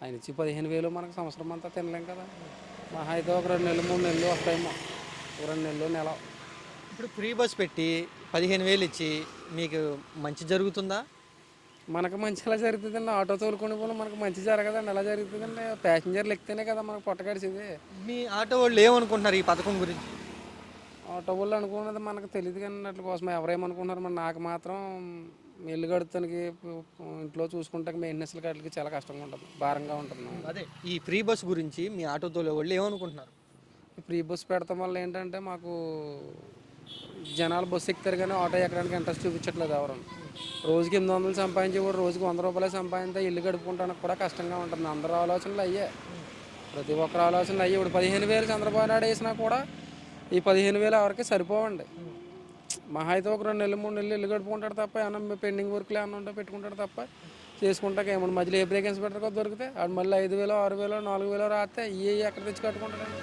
ఆయన ఇచ్చి 15,000 మనకు సంవత్సరం అంతా తినలేం కదా. మహా అయితే ఒక 2 నెలలు 3 నెలలు వస్తాయేమో, ఒక 2 నెలలు నెల. ఇప్పుడు ఫ్రీ బస్ పెట్టి 15,000 ఇచ్చి మీకు మంచి జరుగుతుందా? మనకు మంచి ఎలా జరుగుతుందండి? ఆటో తోలుకునే వాళ్ళు మనకు మంచి జరగదండి. ఎలా జరుగుతుందండి? ప్యాసింజర్లు ఎక్కితేనే కదా మనకు పొట్టగడిచేది. మీ ఆటో వాళ్ళు ఏమనుకుంటున్నారు ఈ పథకం గురించి? ఆటో వాళ్ళు అనుకున్నది మనకు తెలియదు కానీ అట్ల కోసం ఎవరేమనుకుంటున్నారు. మరి నాకు మాత్రం ఇల్లు గడుపుతానికి ఇంట్లో చూసుకుంటానికి మెయింటెనెన్స్లు వాటికి చాలా కష్టంగా ఉంటుంది, భారంగా ఉంటుంది నాకు. అదే ఈ ఫ్రీ బస్ గురించి మీ ఆటో తోలే వాళ్ళు ఏమనుకుంటున్నారు? ఫ్రీ బస్ పెడతాం వల్ల ఏంటంటే మాకు జనాలు బస్సు ఎక్కుతారు కానీ ఆటో ఎక్కడానికి ఇంట్రెస్ట్ చూపించట్లేదు ఎవరు. రోజుకి 800 సంపాదించి కూడా రోజుకి 100 రూపాయలు సంపాదించే ఇల్లు గడుపుకుంటానికి కూడా కష్టంగా ఉంటుంది. అందరూ ఆలోచనలు అయ్యే, ప్రతి ఒక్కరు ఆలోచనలు అయ్యే. ఇప్పుడు 15,000 చంద్రబాబు నాయుడు వేసినా కూడా ఈ 15,000 ఎవరికి సరిపోవండి. మహా అయితే ఒక 2 నెలలు 3 నెలలు ఇల్లు గడుపుకుంటాడు తప్ప, ఏమన్నా పెండింగ్ వర్క్లు ఏమన్నా ఉంటే పెట్టుకుంటాడు తప్ప చేసుకుంటాక ఏమన్నా మధ్యలో ఏ బ్రేక్ ఇన్స్పెక్టర్ దొరికితే ఆడు మళ్ళీ 5,000 6,000 4,000 రాస్తే ఇవి ఎక్కడ తెచ్చి కట్టుకుంటాడండి.